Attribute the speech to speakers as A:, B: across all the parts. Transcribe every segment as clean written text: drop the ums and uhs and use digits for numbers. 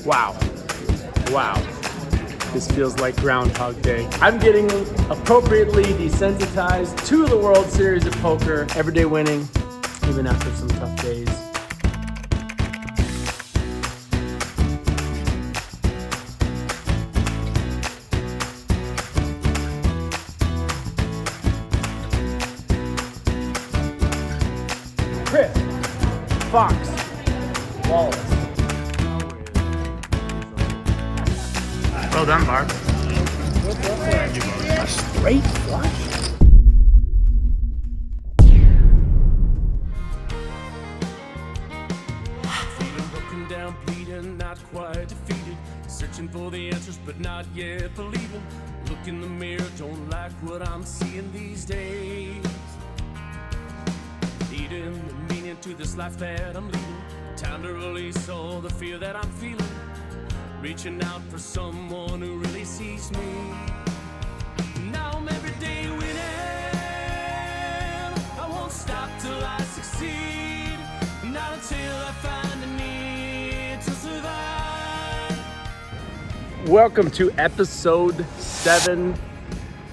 A: Wow. Wow. This feels like Groundhog Day. I'm getting appropriately desensitized to the World Series of Poker. Everyday winning, even after some tough days. Chris, Fox, Wallace.
B: Well done, Barb.
A: A straight flush?
C: Feeling broken down, bleeding, not quite defeated. Searching for the answers, but not yet believing. Look in the mirror, don't like what I'm seeing these days. Leading the meaning to this life that I'm leading. Time to release all the fear that I'm feeling. Reaching out for someone who really sees me. Now I'm every day winning. I won't stop till I succeed. Not until I find the need to survive.
A: Welcome to episode 7,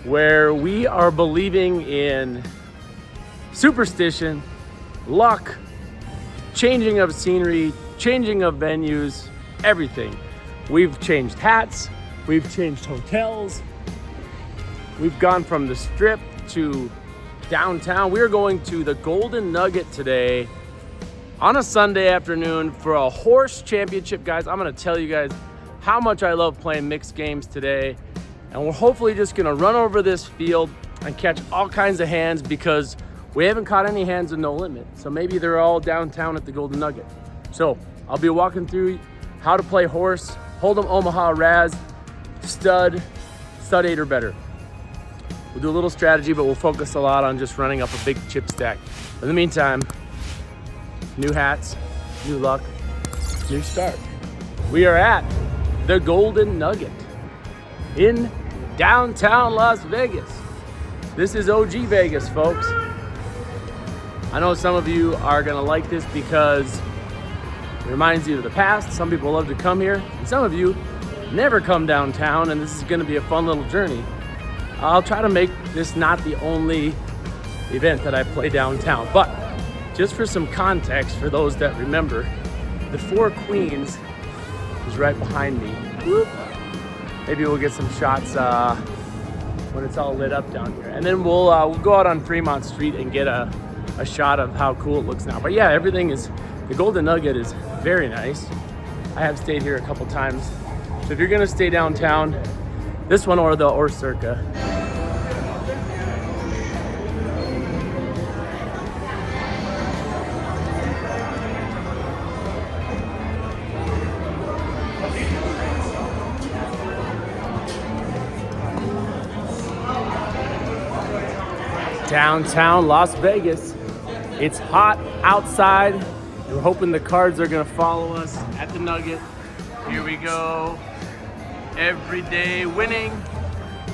A: where we are believing in superstition, luck, changing of scenery, changing of venues, everything. We've changed hats, we've changed hotels, we've gone from the Strip to downtown. We're going to the Golden Nugget today on a Sunday afternoon for a horse championship, guys. I'm gonna tell you guys how much I love playing mixed games today. And we're hopefully just gonna run over this field and catch all kinds of hands because we haven't caught any hands in No Limit. So maybe they're all downtown at the Golden Nugget. So I'll be walking through how to play horse, Holdem, Omaha, Razz, stud 8 or better. We'll do a little strategy, but we'll focus a lot on just running up a big chip stack. In the meantime, new hats, new luck, new start. We are at the Golden Nugget in downtown Las Vegas. This is OG Vegas, folks. I know some of you are gonna like this because it reminds you of the past. Some people love to come here, and some of you never come downtown, and this is gonna be a fun little journey. I'll try to make this not the only event that I play downtown, but just for some context, for those that remember, the Four Queens is right behind me. Whoop. Maybe we'll get some shots when it's all lit up down here. And then we'll go out on Fremont Street and get a shot of how cool it looks now. But yeah, the Golden Nugget is very nice. I have stayed here a couple times. So if you're gonna stay downtown, this one or Circa. Downtown Las Vegas. It's hot outside. We're hoping the cards are gonna follow us at the Nugget. Here we go. Everyday winning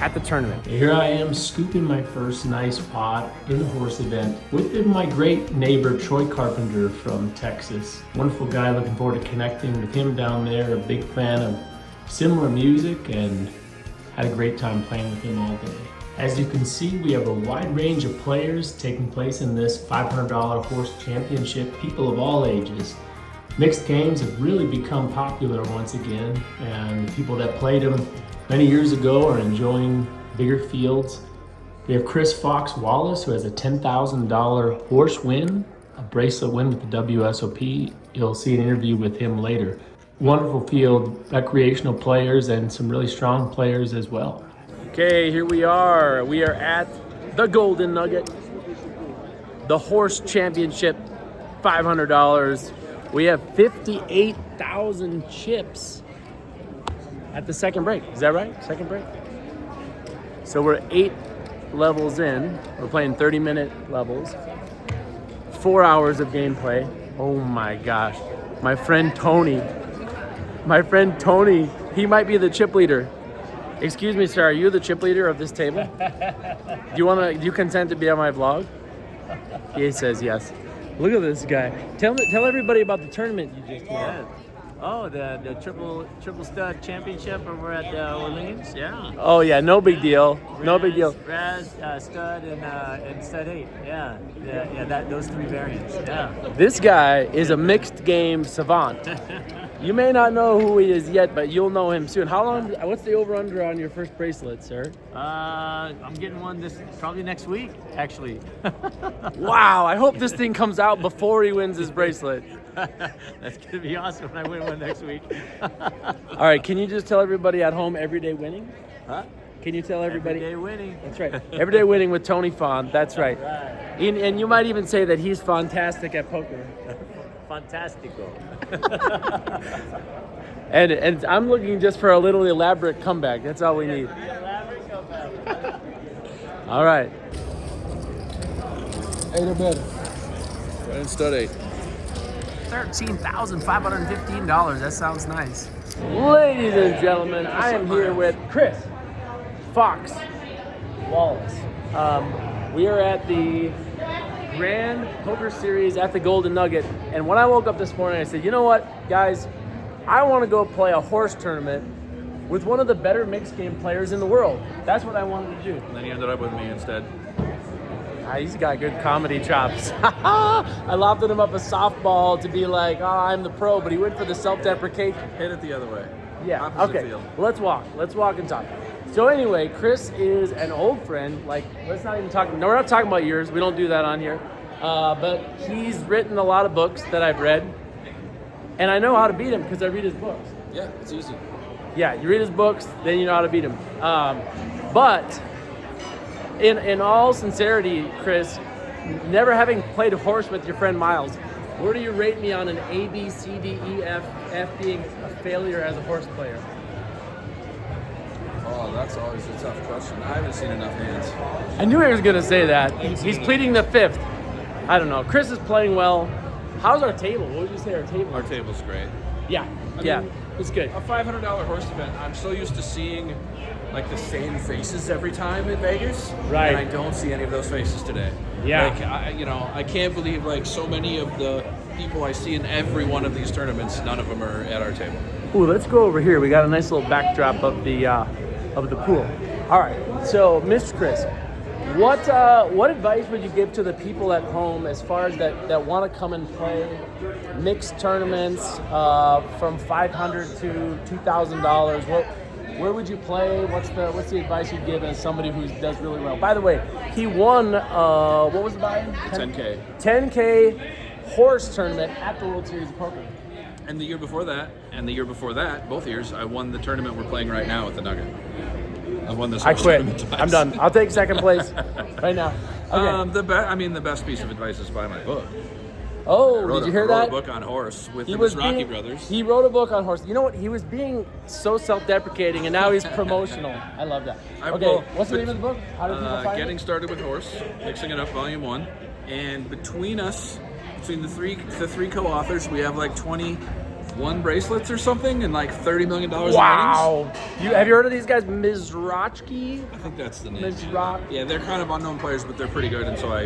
A: at the tournament. Here I am scooping my first nice pot in the horse event with my great neighbor, Troy Carpenter from Texas. Wonderful guy, looking forward to connecting with him down there. A big fan of similar music and had a great time playing with him all day. As you can see, we have a wide range of players taking place in this $500 horse championship, people of all ages. Mixed games have really become popular once again, and the people that played them many years ago are enjoying bigger fields. We have Chris Fox Wallace, who has a $10,000 horse win, a bracelet win with the WSOP. You'll see an interview with him later. Wonderful field, recreational players and some really strong players as well. Okay, here we are. We are at the Golden Nugget, the horse championship, $500. We have 58,000 chips at the second break. Is that right? Second break? So we're 8 levels in. We're playing 30-minute levels. 4 hours of gameplay. Oh my gosh. My friend Tony, he might be the chip leader. Excuse me, sir, are you the chip leader of this table? Do you consent to be on my vlog? He says yes. Look at this guy. Tell everybody about the tournament you just had.
D: Oh, the triple stud championship over at Orleans. Yeah.
A: Oh yeah, no big deal. No big deal.
D: Razz, stud, and stud 8. Yeah. Those 3 variants. Yeah.
A: This guy is a mixed game savant. You may not know who he is yet, but you'll know him soon. How long? What's the over/under on your first bracelet, sir?
D: I'm getting one probably next week, actually.
A: Wow! I hope this thing comes out before he wins his bracelet.
D: That's gonna be awesome when I win one next week.
A: All right, can you just tell everybody at home everyday winning?
D: Huh?
A: Can you tell everybody?
D: Everyday winning.
A: That's right. Everyday winning with Tony Fon. That's right. And you might even say that he's fantastic at poker.
D: Fantastico.
A: And I'm looking just for a little elaborate comeback. That's all we need. All right.
E: 8 or better.
B: And stud 8.
A: $13,515. That sounds nice. Ladies and gentlemen, I am here with Chris Fox Wallace. We are at the Grand Poker Series at the Golden Nugget. And when I woke up this morning, I said, you know what, guys? I want to go play a horse tournament with one of the better mixed game players in the world. That's what I wanted to do.
B: And then he ended up with me instead.
A: He's got good comedy chops. I lobbed him up a softball to be like, oh, I'm the pro, but he went for the self-deprecation.
B: Hit it the other way.
A: Yeah,
B: Opposite
A: okay.
B: field.
A: Let's walk and talk. So anyway, Chris is an old friend. Like, let's not even talk. No, we're not talking about yours. We don't do that on here. But he's written a lot of books that I've read. And I know how to beat him because I read his books.
B: Yeah, it's easy.
A: Yeah, you read his books, then you know how to beat him. But in all sincerity, Chris, never having played a horse with your friend Miles, where do you rate me on an A, B, C, D, E, F being a failure as a horse player?
B: Oh, that's always a tough question. I haven't seen enough hands.
A: I knew he was going to say that. He's pleading the 5th. I don't know. Chris is playing well. How's our table? What would you say our table
B: Our
A: is?
B: table's great.
A: Yeah,
B: mean,
A: it's good.
B: A $500 horse event, I'm so used to seeing like the same faces every time in Vegas.
A: Right.
B: And I don't see any of those faces today.
A: Yeah.
B: Like, I can't believe like so many of the people I see in every one of these tournaments, none of them are at our table.
A: Ooh, let's go over here. We got a nice little backdrop of the pool. All right, so Mr. Chris, what advice would you give to the people at home as far as that want to come and play mixed tournaments from $500 to $2,000? Where would you play? What's the advice you'd give as somebody who does really well? By the way, he won what was the buy-in?
B: 10K.
A: 10K horse tournament at the World Series of Poker.
B: And the year before that, both years, I won the tournament we're playing right now at the Nugget. I won this.
A: I quit.
B: tournament twice.
A: I'm done. I'll take second place right now. Okay.
B: The best piece of advice is buy my book.
A: Oh, did you hear
B: I
A: that?
B: wrote a book on horse with the Rocky Brothers.
A: He wrote a book on horse. You know what? He was being so self-deprecating, and now he's promotional. I love that. Okay, what's the name of the book? How do people find
B: Getting
A: it?
B: Started with Horse, Mixing It Up, Volume 1. And between the three co-authors, we have like 21 bracelets or something, and like $30 million in winnings.
A: Wow! Have you heard of these guys, Mizrachi?
B: I think that's the name.
A: Mizrach.
B: Yeah, they're kind of unknown players, but they're pretty good, and so I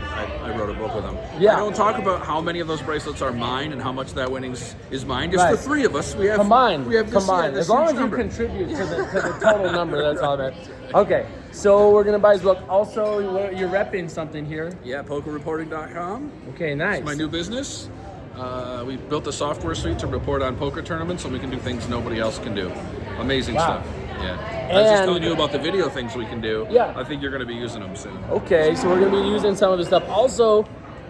B: wrote a book with them.
A: Yeah.
B: I don't talk about how many of those bracelets are mine and how much that winnings is mine. Just
A: Right.
B: the three of us. We have
A: Combined.
B: We have this,
A: Combined.
B: this
A: As long
B: huge
A: as you
B: number.
A: contribute to the total number, that's all that. Okay, so we're gonna buy his book. Also, you're repping something here.
B: Yeah, pokerreporting.com.
A: Okay, nice.
B: It's my new business. We built a software suite to report on poker tournaments so we can do things nobody else can do. Amazing
A: Wow.
B: stuff. Yeah. I was just
A: And-
B: telling you about the video things we can do.
A: Yeah.
B: I think you're going to be using them soon.
A: Okay, so we're gonna be using some of his stuff. Also,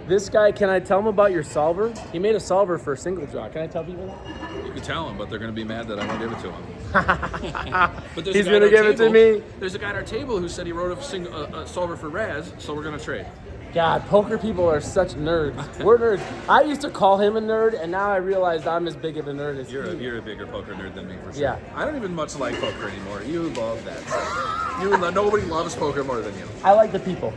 A: this guy, can I tell him about your solver? He made a solver for single draw. Can I tell people that?
B: You can tell them, but they're going to be mad that I won't give it to them. But there's
A: He's
B: a guy at
A: gonna
B: our
A: give it to
B: table-
A: me.
B: There's a guy at our table who said he wrote a solver for Razz, so we're going to trade.
A: God, poker people are such nerds. We're nerds. I used to call him a nerd, and now I realized I'm as big of a nerd as
B: You're
A: he.
B: a bigger poker nerd than me, for sure.
A: Yeah.
B: I don't even much like poker anymore. You love that stuff. Nobody loves poker more than you.
A: I like the people.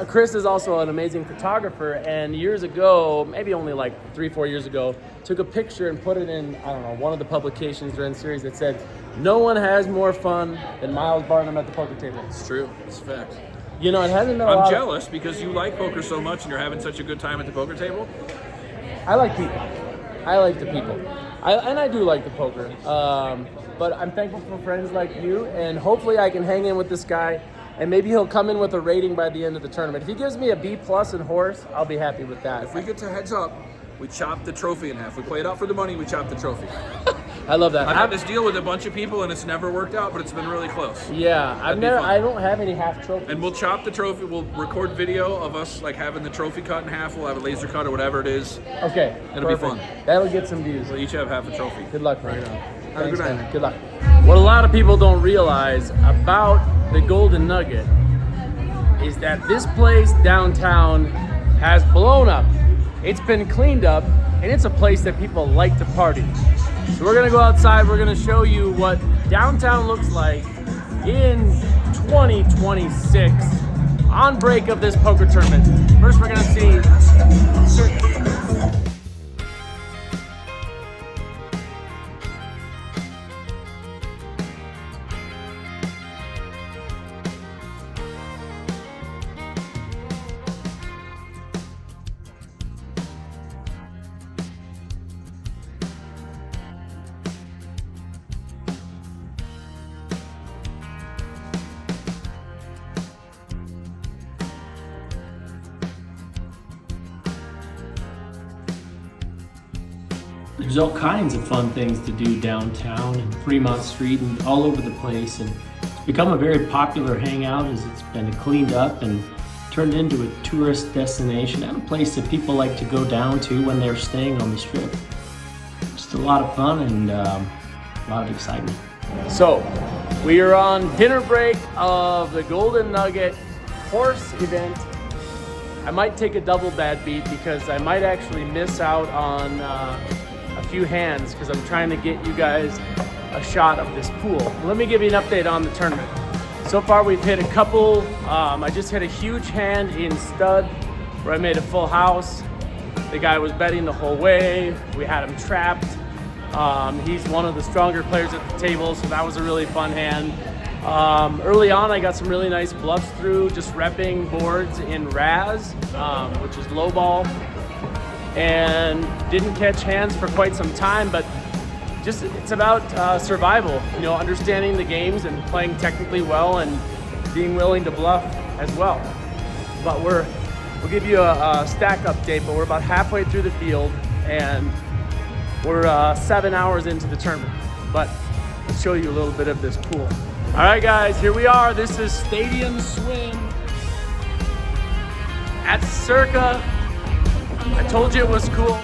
A: Chris is also an amazing photographer, and years ago, maybe only like 3-4 years ago, took a picture and put it in, I don't know, one of the publications during the series that said, "No one has more fun than Miles Barnum at the poker table."
B: It's true. It's a fact.
A: You know, it hasn't been a
B: I'm
A: lot.
B: jealous because you like poker so much and you're having such a good time at the poker table.
A: I like people. I like the people. I do like the poker. But I'm thankful for friends like you, and hopefully I can hang in with this guy, and maybe he'll come in with a rating by the end of the tournament. If he gives me a B+ in horse, I'll be happy with that.
B: If we get to heads up, we chop the trophy in half. We play it out for the money, we chop the trophy.
A: I love that.
B: I've had this deal with a bunch of people and it's never worked out, but it's been really close.
A: Yeah, I don't have any half trophies.
B: And we'll chop the trophy. We'll record video of us like having the trophy cut in half. We'll have a laser cut or whatever it is.
A: Okay,
B: It'll be fun.
A: That'll get some views.
B: We'll each have half a trophy.
A: Good luck, man.
B: Have a good night.
A: Man. Good luck. What a lot of people don't realize about the Golden Nugget is that this place downtown has blown up. It's been cleaned up, and it's a place that people like to party. So we're gonna go outside, we're gonna show you what downtown looks like in 2026 on break of this poker tournament. First we're gonna see
E: There's all kinds of fun things to do downtown and Fremont Street and all over the place, and it's become a very popular hangout as it's been cleaned up and turned into a tourist destination and a place that people like to go down to when they're staying on the Strip. Just a lot of fun and a lot of excitement.
A: So, we are on dinner break of the Golden Nugget horse event. I might take a double bad beat because I might actually miss out on a few hands because I'm trying to get you guys a shot of this pool. Let me give you an update on the tournament. So far we've hit a couple. I just hit a huge hand in stud where I made a full house. The guy was betting the whole way. We had him trapped. He's one of the stronger players at the table, so that was a really fun hand. Early on, I got some really nice bluffs through, just repping boards in Razz, which is low ball, and didn't catch hands for quite some time, but just it's about survival, you know, understanding the games and playing technically well and being willing to bluff as well. But we'll give you a stack update, but we're about halfway through the field and we're 7 hours into the tournament. But let's show you a little bit of this pool. All right, guys, here we are. This is Stadium Swim at Circa. I told you it was cool.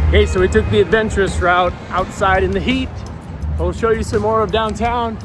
A: Okay, so we took the adventurous route outside in the heat. We'll show you some more of downtown.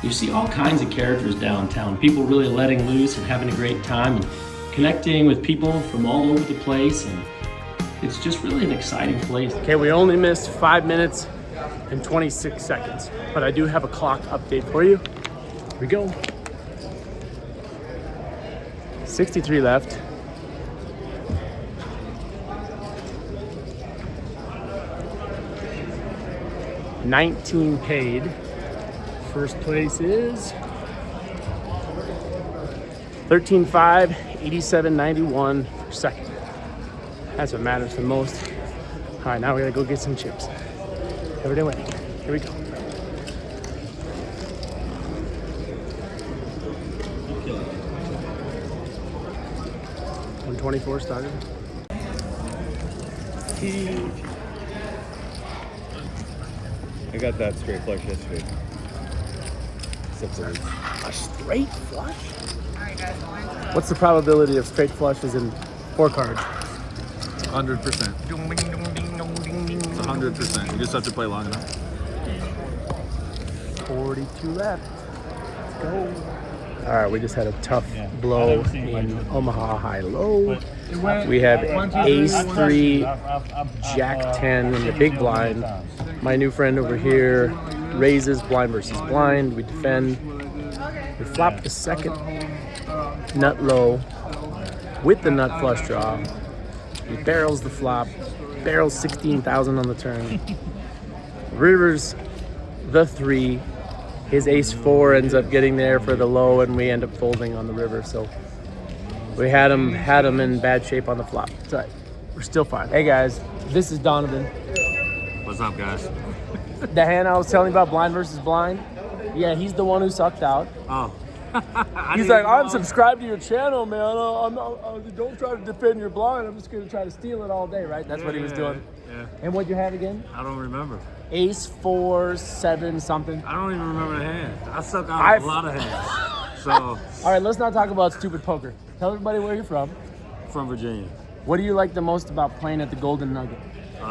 E: You see all kinds of characters downtown, people really letting loose and having a great time and connecting with people from all over the place, and it's just really an exciting place.
A: Okay, we only missed 5 minutes and 26 seconds, but I do have a clock update for you. Here we go. 63 left. $19 paid. First place is $13.5, $87.91 for second. That's what matters the most. All right, now we gotta go get some chips. Everyday winning. Here we go. $124 started. Huge.
F: I got that straight flush yesterday.
A: A straight flush? What's the probability of straight flushes in 4 cards?
B: 100%. It's 100%. You just have to play long enough.
A: 42 left. Let's go. All right, we just had a tough blow in Omaha High Low. We have Ace 3, Jack 10 in the big blind. My new friend over here, Razz blind versus blind. We defend. We flop the second nut low with the nut flush draw. He barrels the flop, barrels 16,000 on the turn. Rivers the 3. His ace 4 ends up getting there for the low, and we end up folding on the river. So we had him in bad shape on the flop. It's all right. We're still fine. Hey guys, this is Donovan.
F: What's up, guys?
A: The hand I was telling you about, blind versus blind. Yeah, he's the one who sucked out.
F: Oh.
A: He's like, I'm subscribed to your channel, man. Don't try to defend your blind. I'm just going to try to steal it all day, right? That's what he was doing.
F: Yeah.
A: And what'd you have again?
F: I don't remember.
A: Ace 4, 7, something.
F: I don't even remember the hand. I suck out a lot of hands. So.
A: All right, let's not talk about stupid poker. Tell everybody where you're from.
F: From Virginia.
A: What do you like the most about playing at the Golden Nugget?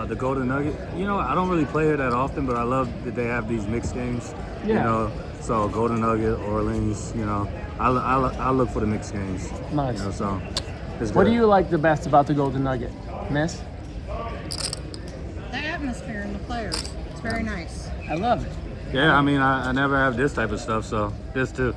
F: The Golden Nugget. You know, I don't really play here that often, but I love that they have these mixed games.
A: Yeah.
F: You know, so Golden Nugget, Orleans, you know, I look for the mixed games.
A: Nice.
F: You know, so it's
A: What
F: good.
A: do you like the best about the Golden Nugget, Miss?
G: The atmosphere and the players. It's very nice.
A: I love it.
F: Yeah, I mean, I never have this type of stuff, so this too.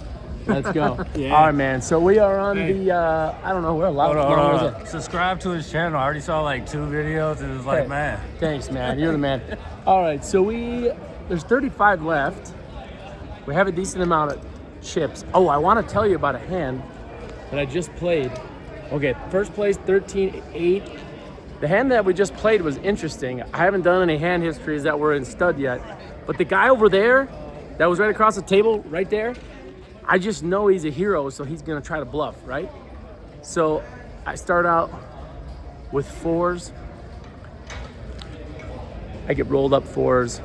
A: Let's go.
F: Yeah.
A: All right, man. So we are on the, I don't know, we're a lot
F: Hold
A: of
F: on. Subscribe to his channel. I already saw like 2 videos, and it was like, man.
A: Thanks, man. You're the man. All right, so there's 35 left. We have a decent amount of chips. Oh, I want to tell you about a hand that I just played. Okay, first place, 13-8. The hand that we just played was interesting. I haven't done any hand histories that were in stud yet, but the guy over there that was right across the table, right there, I just know he's a hero, so he's gonna try to bluff, right? So I start out with 4s. I get rolled up 4s.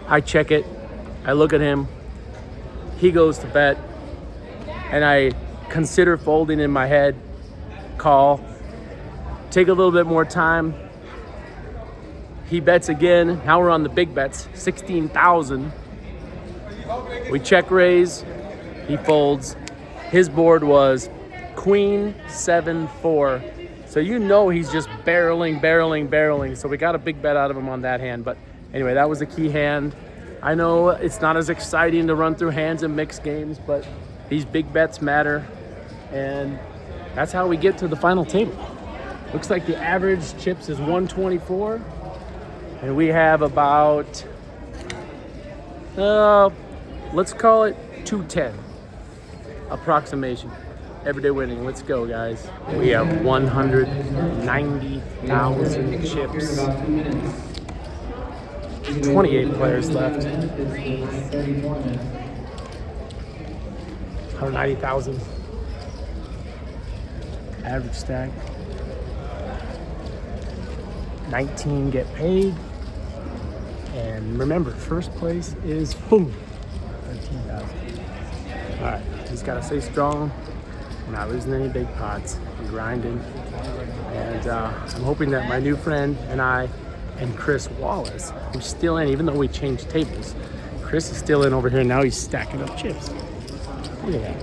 A: I check it. I look at him. He goes to bet. And I consider folding in my head. Call. Take a little bit more time. He bets again. Now we're on the big bets. 16,000. We check raise. He folds. His board was Queen 7-4. So you know he's just barreling. So we got a big bet out of him on that hand. But anyway, that was a key hand. I know it's not as exciting to run through hands and mixed games, but these big bets matter. And that's how we get to the final table. Looks like the average chips is 124. And we have about, let's call it 210 approximation. Everyday winning. Let's go, guys. We have 190,000 chips. 28 players left. 190,000. Average stack. 19 get paid. And remember, first place is boom, 13,000. All right, just gotta stay strong. We're not losing any big pots. We're grinding. And I'm hoping that my new friend and I and Chris Wallace, who's still in, even though we changed tables, Chris is still in over here. Now he's stacking up chips. Look at that.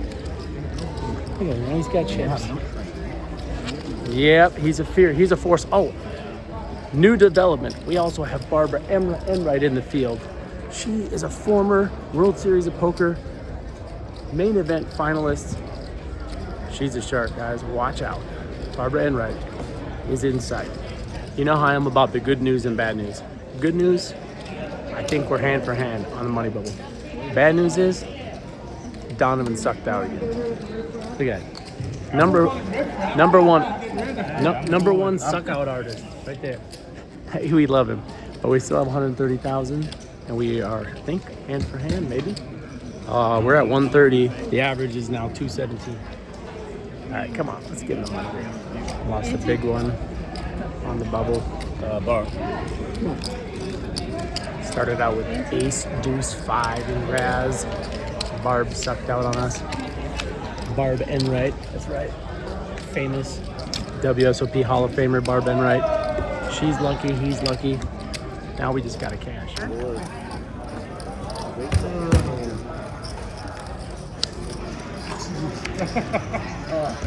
A: Look at him. Now he's got chips. Yep, he's a force. Oh, new development. We also have Barbara Enright in the field. She is a former World Series of Poker main event finalist. She's a shark, guys. Watch out. Barbara Enright is in sight. You know how I am about the good news and bad news. Good news, I think we're hand for hand on the money bubble. Bad news is Donovan sucked out again. Look at that. Number one suck out artist right there. We love him, but we still have 130,000, and we are, I think, hand for hand maybe. We're at 130. The average is now 217. All right, come on, let's get him on here. Lost a big one on the bubble. Bar. Started out with ace, deuce, 5 in Razz. Barb sucked out on us. Barb Enright, that's right. Famous WSOP Hall of Famer Barb Enright. She's lucky, he's lucky. Now we just gotta cash.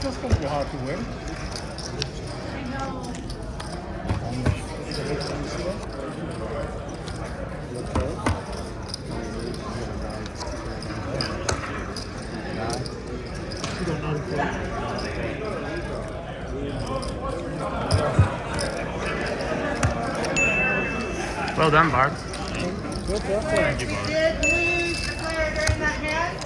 F: Just gonna be hard to win.
A: Well done, Barb.
F: Thank you, Barb.
G: Did lose the player during that hand?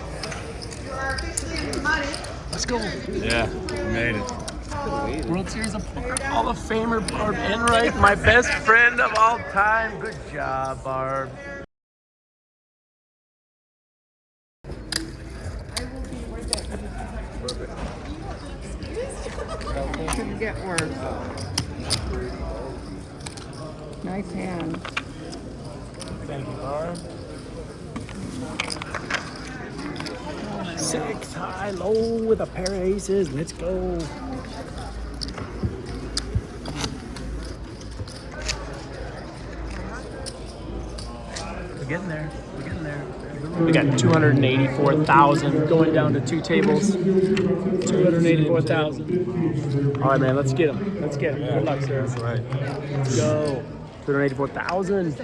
G: You are officially in the money.
A: Let's go.
F: Yeah, we made it.
A: World Series of Poker Hall of Famer Barb Enright, my best friend of all time. Good job, Barb.
G: Couldn't get worse. Nice hand.
A: Thank you, Barb. 6 high low with a pair of aces. Let's go. We're getting there. We're getting there. We got 284,000 going down to 2 tables. 284,000. All right, man. Let's get him. Let's get him. Good luck, sir.
F: That's right.
A: Let's go. 284,000.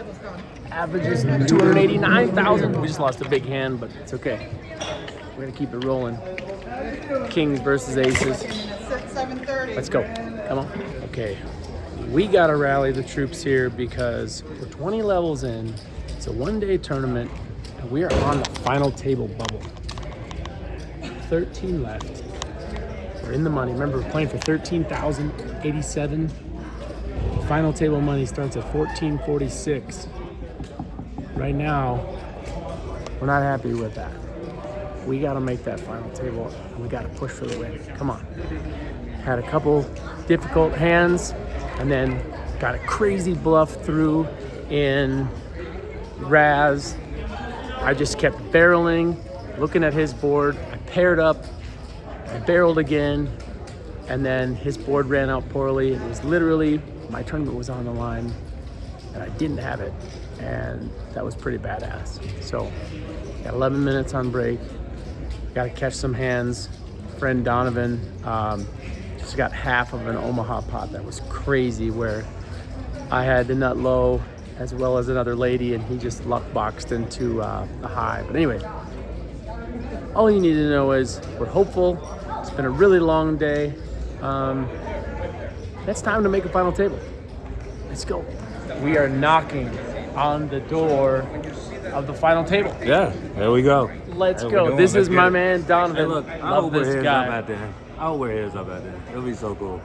A: Average is 289,000. We just lost a big hand, but it's okay. We're gonna keep it rolling. Kings versus aces.
G: 7:30.
A: Let's go. Come on. Okay. We gotta rally the troops here because we're 20 levels in. It's a one-day tournament, and we are on the final table bubble. 13 left. We're in the money. Remember, we're playing for 13,087. Final table money starts at 1446. Right now, we're not happy with that. We got to make that final table, and we got to push for the win. Come on. Had a couple difficult hands, and then got a crazy bluff through in Razz. I just kept barreling, looking at his board. I paired up, I barreled again, and then his board ran out poorly. It was literally, my tournament was on the line, and I didn't have it, and that was pretty badass. So, got 11 minutes on break. Got to catch some hands. Friend Donovan just got half of an Omaha pot. That was crazy, where I had the nut low as well as another lady, and he just luck boxed into a high. But anyway, all you need to know is we're hopeful. It's been a really long day. It's time to make a final table. Let's go. We are knocking on the door of the final table.
F: Yeah, there we go.
A: Let's
F: There we
A: go.
F: go.
A: This
F: Let's
A: is my
F: get it.
A: man Donovan.
F: Hey, look, I'll
A: Love
F: wear
A: this
F: his
A: guy.
F: up out there. I'll wear his up out there. It'll be so cool.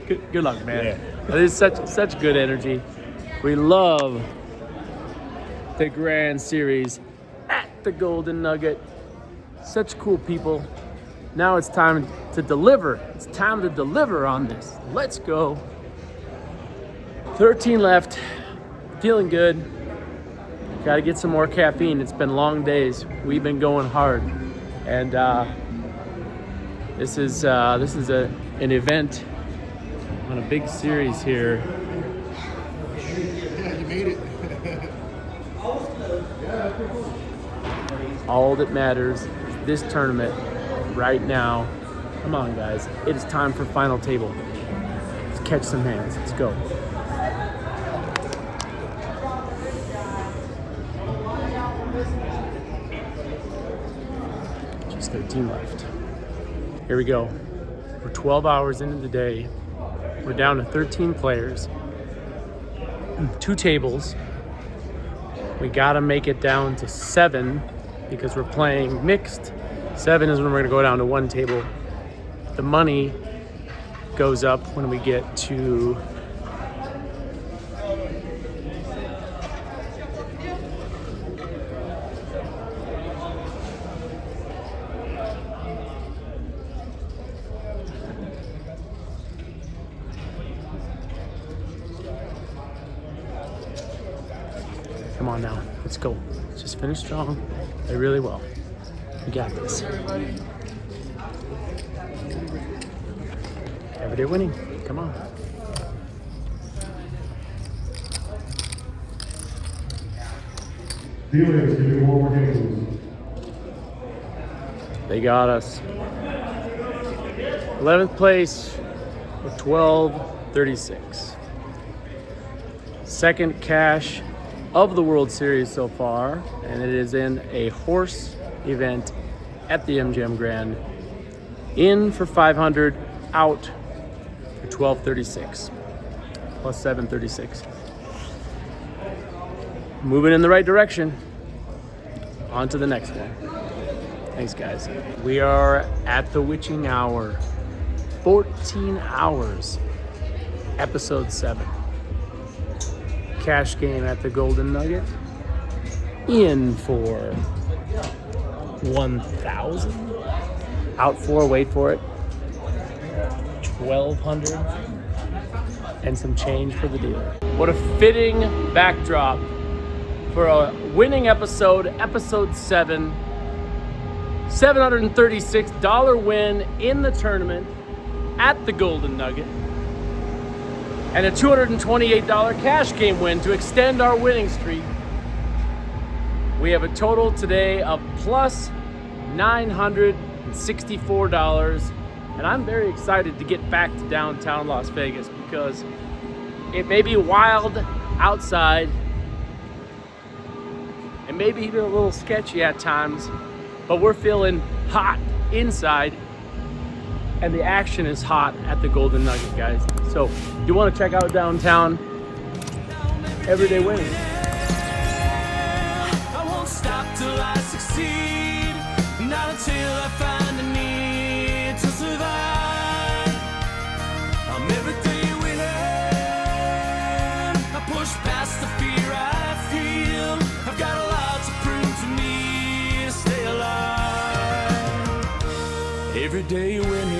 A: Good luck, man.
F: Yeah.
A: It is such good energy. We love the Grand Series at the Golden Nugget. Such cool people. Now it's time to deliver. It's time to deliver on this. Let's go. 13 left. Feeling good. Got to get some more caffeine. It's been long days. We've been going hard, and this is an event on a big series here.
H: Yeah, you made it.
A: All that matters is this tournament right now. Come on, guys. It is time for final table. Let's catch some hands. Let's go. Just 13 left. Here we go. We're 12 hours into the day. We're down to 13 players. 2 tables. We gotta make it down to 7 because we're playing mixed. 7 is when we're gonna go down to 1 table. The money goes up when we get to come on now, let's go. Let's just finish strong. Play really well. We got this. Everyday winning. Come on.
H: Felix, give me one more game,
A: They got us. 11th place with 12.36. Second cash of the World Series so far, and it is in a horse event at the MGM Grand. In for 500, out for 12.36, plus 7.36. Moving in the right direction. On to the next one. Thanks, guys. We are at the witching hour. 14 hours. Episode 7. Cash game at the Golden Nugget. In for 1,000. Out for, wait for it, 1,200. And some change for the dealer. What a fitting backdrop for a winning episode, episode 7. $736 win in the tournament at the Golden Nugget. And a $228 cash game win to extend our winning streak. We have a total today of plus $964. And I'm very excited to get back to downtown Las Vegas because it may be wild outside and maybe even a little sketchy at times, but we're feeling hot inside, and the action is hot at the Golden Nugget, guys. So if you want to check out downtown, everyday winning.
C: I won't stop till I succeed, not until I find a need to survive. I'm everyday winning. I push past the fear I feel. I've got a lot to prove to me to stay alive. Everyday winning.